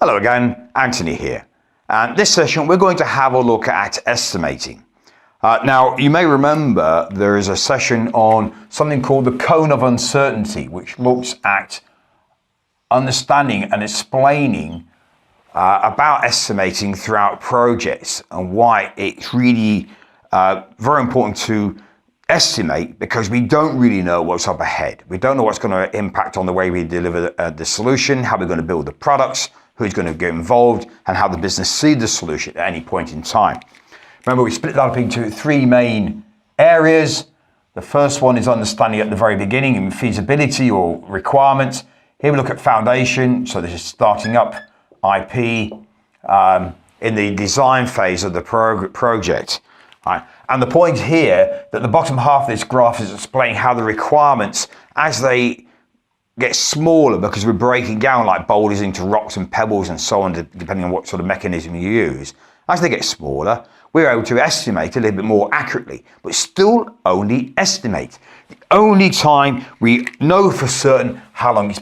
Hello again, Anthony here. And this session we're going to have a look at estimating. Now you may remember there is a session on something called the cone of uncertainty, which looks at understanding and explaining about estimating throughout projects and why it's really very important to estimate, because we don't really know what's up ahead. We don't know what's going to impact on the way we deliver the solution, how we're going to build the products, who's going to get involved, and how the business sees the solution at any point in time. Remember, we split that up into three main areas. The first one is understanding at the very beginning in feasibility or requirements. Here we look at foundation, so this is starting up IP in the design phase of the project. Right. And the point here that the bottom half of this graph is explaining how the requirements, as they get smaller, because we're breaking down like boulders into rocks and pebbles and so on, depending on what sort of mechanism you use, as they get smaller, we're able to estimate a little bit more accurately, but still only estimate. The only time we know for certain how long it's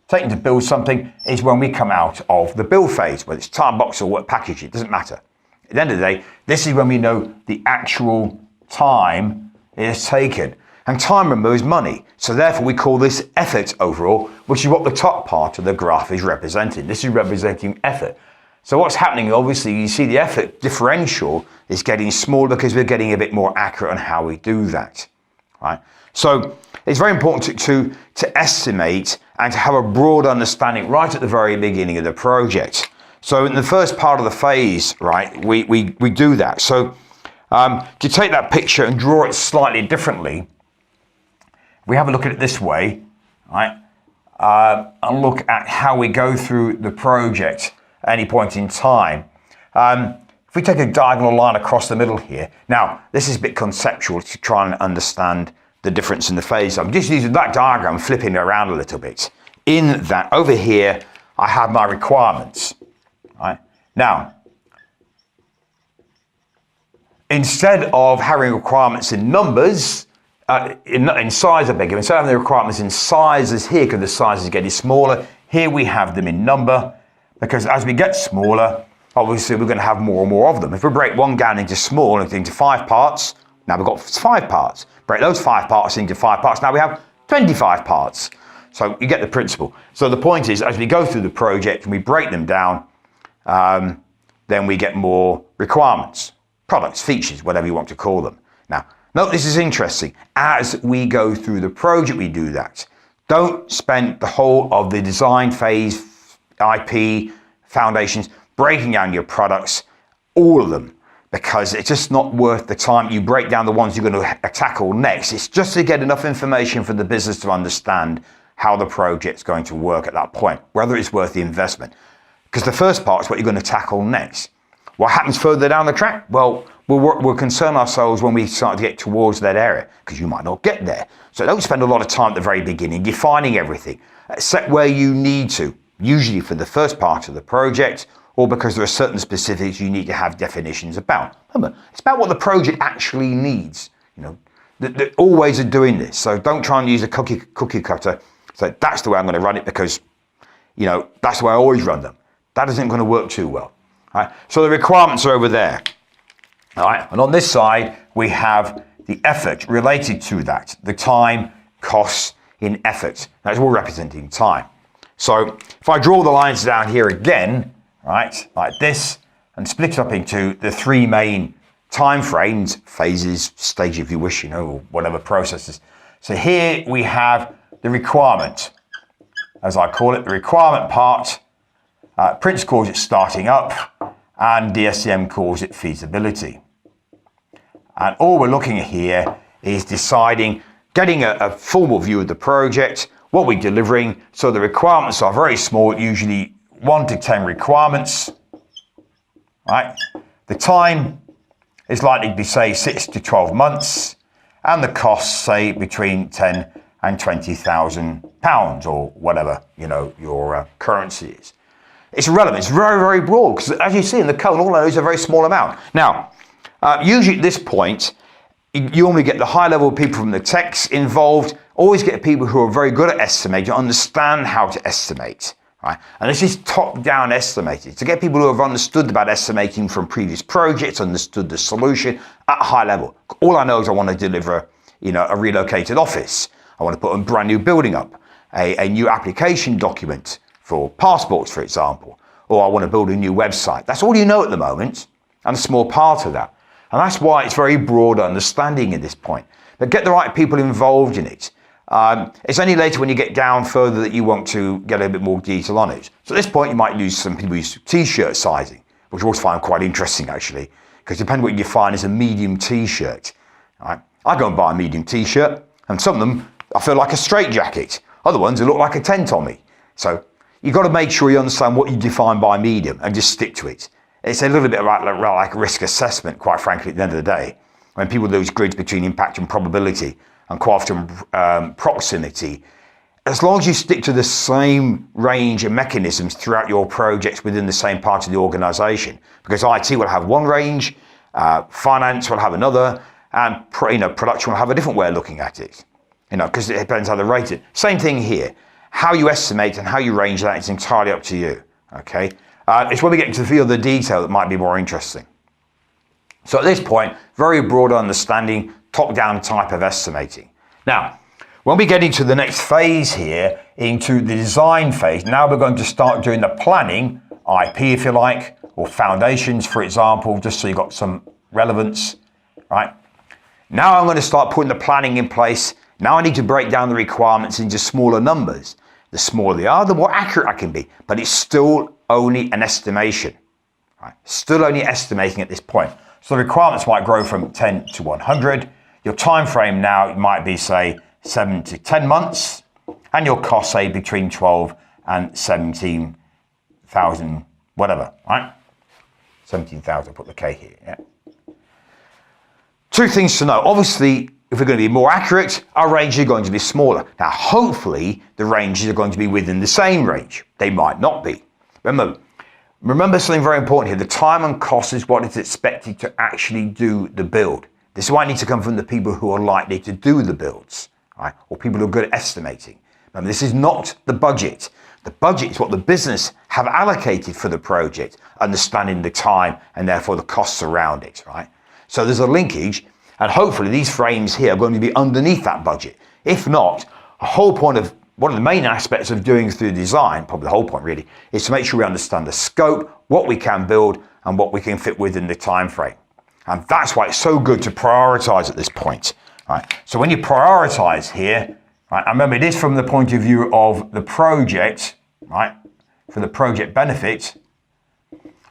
taken to build something is when we come out of the build phase, whether it's time box or what package, it doesn't matter. At the end of the day, this is when we know the actual time it has taken. And time, remember, is money. So therefore we call this effort overall, which is what the top part of the graph is representing. This is representing effort. So what's happening, obviously, you see the effort differential is getting smaller because we're getting a bit more accurate on how we do that. Right? So it's very important to estimate and to have a broad understanding right at the very beginning of the project. So in the first part of the phase, right, we do that. So to take that picture and draw it slightly differently, we have a look at it this way, right, and look at how we go through the project at any point in time. If we take a diagonal line across the middle here, now this is a bit conceptual to try and understand the difference in the phase. I'm just using that diagram, flipping it around a little bit. In that, over here, I have my requirements. Right. Now, instead of having requirements in numbers, in size, instead of having the requirements in sizes here, because the size is getting smaller, here we have them in number, because as we get smaller, obviously we're going to have more and more of them. If we break one down into small, into 5 parts, now we've got 5 parts. Break those 5 parts into 5 parts, now we have 25 parts. So you get the principle. So the point is, as we go through the project and we break them down, then we get more requirements, products, features, whatever you want to call them. Now, note this is interesting. As we go through the project, we do that. Don't spend the whole of the design phase, IP, foundations, breaking down your products, all of them, because it's just not worth the time. You break down the ones you're going to tackle next. It's just to get enough information for the business to understand how the project's going to work at that point, whether it's worth the investment. Because the first part is what you're going to tackle next. What happens further down the track? Well, we'll concern ourselves when we start to get towards that area, because you might not get there. So don't spend a lot of time at the very beginning defining everything, except where you need to, usually for the first part of the project, or because there are certain specifics you need to have definitions about. Remember, it's about what the project actually needs. You know, they're always are doing this. So don't try and use a cookie cutter. So that's the way I'm going to run it, because, you know, that's the way I always run them. That isn't going to work too well. Right? So the requirements are over there. All right? And on this side, we have the effort related to that, the time, costs in effort. That's all representing time. So if I draw the lines down here again, right, like this, and split it up into the 3 main time frames, phases, stage if you wish, you know, or whatever processes. So here we have the requirement, as I call it, the requirement part. Prince calls it starting up, and DSCM calls it feasibility. And all we're looking at here is deciding, getting a formal view of the project, what we're delivering. So the requirements are very small, usually 1 to 10 requirements. Right? The time is likely to be, say, 6 to 12 months, and the costs, say, between 10 and 20,000 pounds, or whatever, you know, your currency is. It's irrelevant. It's very, very broad, because as you see in the cone, all those are a very small amount. Now, usually at this point, you only get the high level people from the techs involved, always get people who are very good at estimating, understand how to estimate. right? And this is top-down estimating to get people who have understood about estimating from previous projects, understood the solution at a high level. All I know is I want to deliver, a relocated office. I want to put a brand new building up, a new application document for passports, for example, or I want to build a new website. That's all you know at the moment, and a small part of that. And that's why it's very broad understanding at this point. But get the right people involved in it. It's only later when you get down further that you want to get a bit more detail on it. So at this point, you might use some people use t-shirt sizing, which I always find quite interesting actually, because depending on what you define as a medium t-shirt. Right? I go and buy a medium t-shirt, and some of them I feel like a straitjacket. Other ones they look like a tent on me. So you've got to make sure you understand what you define by medium and just stick to it. It's a little bit like risk assessment, quite frankly, at the end of the day. When people lose grids between impact and probability, and quite often proximity, as long as you stick to the same range of mechanisms throughout your projects within the same part of the organisation, because IT will have one range, finance will have another, and production will have a different way of looking at it. Because it depends how they rate it. Same thing here. How you estimate and how you range that is entirely up to you. Okay, it's when we get into the field of the detail that might be more interesting. So at this point, very broad understanding, top-down type of estimating. Now, when we get into the next phase here, into the design phase, now we're going to start doing the planning, IP if you like, or foundations, for example, just so you've got some relevance, right? Now I'm going to start putting the planning in place. Now I need to break down the requirements into smaller numbers. The smaller they are, the more accurate I can be, but it's still only an estimation, right? Still only estimating at this point. So the requirements might grow from 10 to 100. Your time frame now might be, say, 7 to 10 months, and your cost, say, between 12 and 17,000, whatever, right? 17,000, put the K here, yeah. Two things to know. Obviously, if we're going to be more accurate, our ranges are going to be smaller. Now, hopefully, the ranges are going to be within the same range. They might not be. Remember something very important here. The time and cost is what is expected to actually do the build. This is why it needs to come from the people who are likely to do the builds, right? Or people who are good at estimating. Remember, this is not the budget. The budget is what the business have allocated for the project, understanding the time and therefore the costs around it, right? So there's a linkage, and hopefully these frames here are going to be underneath that budget. If not, a whole point of one of the main aspects of doing through design, probably the whole point really, is to make sure we understand the scope, what we can build, and what we can fit within the time frame. And that's why it's so good to prioritize at this point. Right? So when you prioritize here, right, and remember it is from the point of view of the project, right? For the project benefit,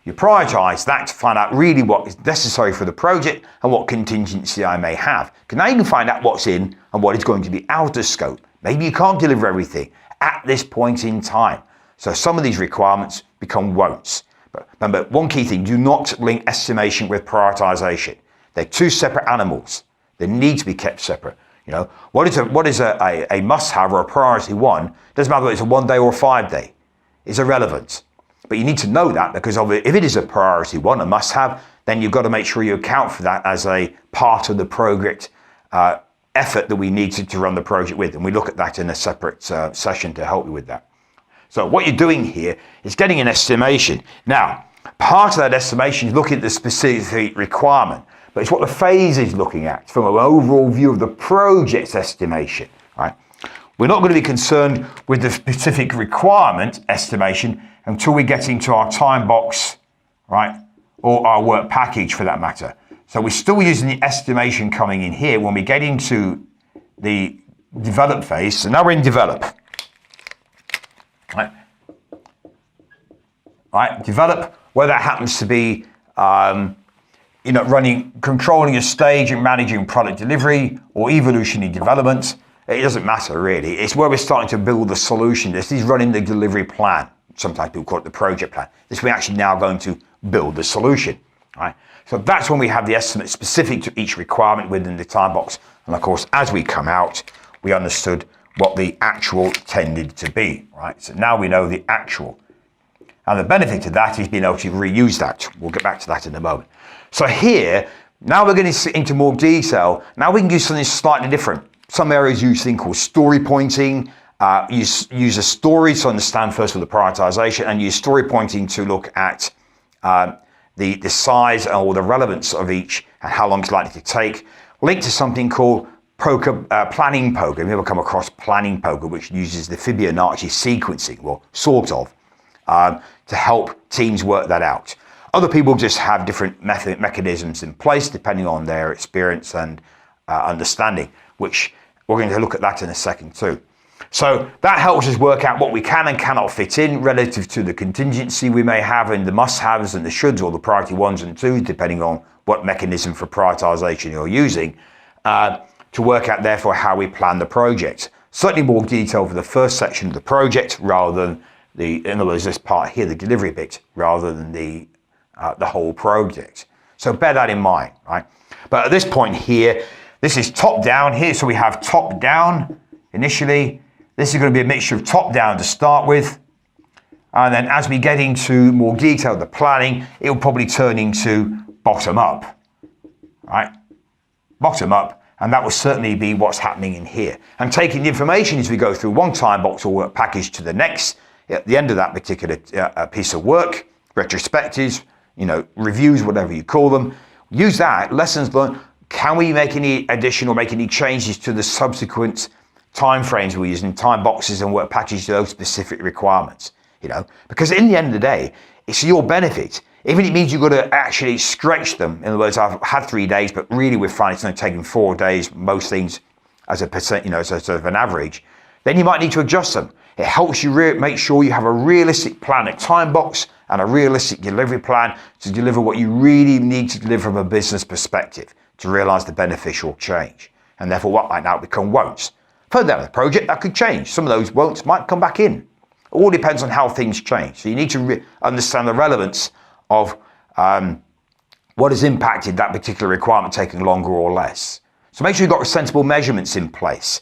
you prioritize that to find out really what is necessary for the project and what contingency I may have. Because now you can find out what's in and what is going to be out of scope. Maybe you can't deliver everything at this point in time. So some of these requirements become won'ts. But remember, one key thing, do not link estimation with prioritization. They're two separate animals. They need to be kept separate. What is a must-have or a priority one? Doesn't matter whether it's a 1 day or a 5 day. It's irrelevant. But you need to know that, because if it is a priority one, a must-have, then you've got to make sure you account for that as a part of the project effort that we need to run the project with. And we look at that in a separate session to help you with that. So what you're doing here is getting an estimation. Now, part of that estimation is looking at the specific requirement, but it's what the phase is looking at from an overall view of the project's estimation, right? We're not going to be concerned with the specific requirement estimation until we get into our time box, right? Or our work package for that matter. So we're still using the estimation coming in here when we get into the develop phase. So now we're in develop. Right? Develop, whether that happens to be controlling a stage and managing product delivery or evolutionary development, it doesn't matter really. It's where we're starting to build the solution. This is running the delivery plan. Sometimes people call it the project plan. This we're actually now going to build the solution. Right? So that's when we have the estimate specific to each requirement within the time box. And of course, as we come out, we understood what the actual tended to be. Right? So now we know the actual. And the benefit of that is being able to reuse that. We'll get back to that in a moment. So here, now we're going to get into more detail. Now we can do something slightly different. Some areas use something called story pointing. Use a story to understand first of the prioritization, and use story pointing to look at the size or the relevance of each and how long it's likely to take. Link to something called planning poker. Have you ever come across planning poker, which uses the Fibonacci sequencing, well, sort of, to help teams work that out? Other people just have different mechanisms in place depending on their experience and understanding, which we're going to look at that in a second too. So that helps us work out what we can and cannot fit in relative to the contingency we may have and the must-haves and the shoulds, or the priority ones and twos, depending on what mechanism for prioritization you're using, to work out therefore how we plan the project. Certainly more detail for the first section of the project rather than in other words, this part here, the delivery bit, rather than the whole project. So bear that in mind, right? But at this point here, this is top down here. So we have top down initially. This is going to be a mixture of top down to start with. And then as we get into more detail, the planning, it will probably turn into bottom up, right? Bottom up. And that will certainly be what's happening in here. And taking the information as we go through one time box or work package to the next, at the end of that particular piece of work, retrospectives, reviews, whatever you call them, use that, lessons learned. Can we make any additional, make any changes to the subsequent timeframes we're using, time boxes and work packages to those specific requirements? Because in the end of the day, it's your benefit. Even it means you've got to actually stretch them. In other words, I've had 3 days, but really we're finding it's only taking 4 days, most things as a percent, as a sort of an average. Then you might need to adjust them. It helps you make sure you have a realistic plan, a time box, and a realistic delivery plan to deliver what you really need to deliver from a business perspective to realize the beneficial change. And therefore, what might now become won'ts. Further down the project, that could change. Some of those won'ts might come back in. It all depends on how things change. So you need to understand the relevance of what has impacted that particular requirement taking longer or less. So make sure you've got sensible measurements in place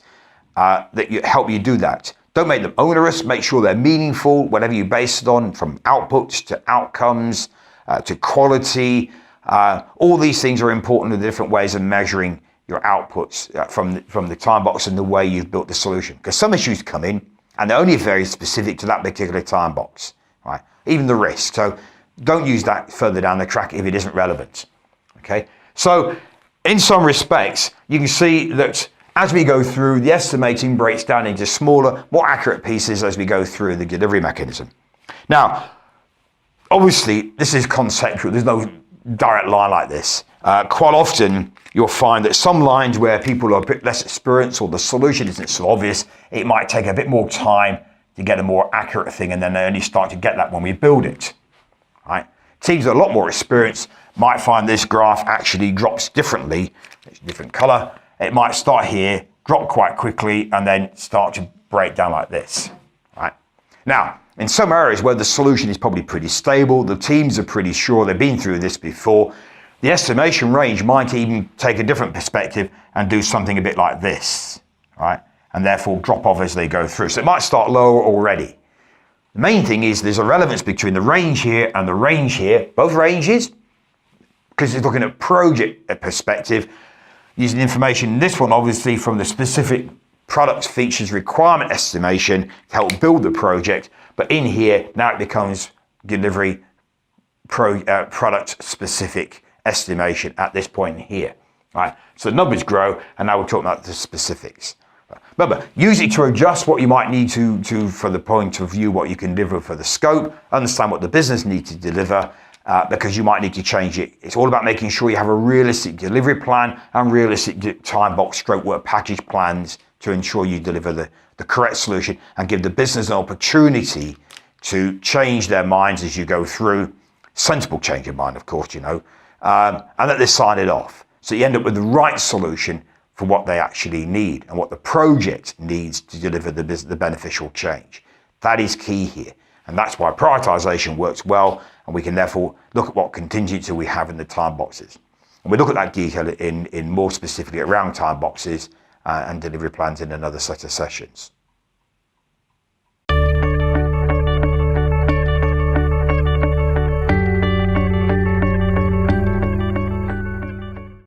that help you do that. Don't make them onerous. Make sure they're meaningful, whatever you base it on, from outputs to outcomes to quality. All these things are important in the different ways of measuring your outputs from the time box and the way you've built the solution. Because some issues come in and they're only very specific to that particular time box, right? Even the risk. So don't use that further down the track if it isn't relevant, okay? So in some respects, you can see that as we go through, the estimating breaks down into smaller, more accurate pieces as we go through the delivery mechanism. Now, obviously, this is conceptual. There's no direct line like this. Quite often, you'll find that some lines where people are a bit less experienced or the solution isn't so obvious, it might take a bit more time to get a more accurate thing, and then they only start to get that when we build it, right? Teams with a lot more experience might find this graph actually drops differently. It's a different color. It might start here, drop quite quickly, and then start to break down like this, right? Now, in some areas where the solution is probably pretty stable, the teams are pretty sure they've been through this before, the estimation range might even take a different perspective and do something a bit like this, right? And therefore drop off as they go through. So it might start lower already. The main thing is there's a relevance between the range here and the range here, both ranges, because it's looking at project perspective, using information, this one obviously from the specific products, features, requirement estimation to help build the project. But in here, now it becomes delivery product specific estimation at this point here, right? So the numbers grow, and now we're talking about the specifics. Remember, use it to adjust what you might need to from the point of view, what you can deliver for the scope, understand what the business needs to deliver, because you might need to change it. It's all about making sure you have a realistic delivery plan and realistic time box stroke work package plans to ensure you deliver the correct solution and give the business an opportunity to change their minds as you go through. Sensible change of mind, of course, and that they sign it off. So you end up with the right solution for what they actually need and what the project needs to deliver the beneficial change. That is key here. And that's why prioritization works well, and we can therefore look at what contingency we have in the time boxes. And we look at that detail in more specifically around time boxes and delivery plans in another set of sessions.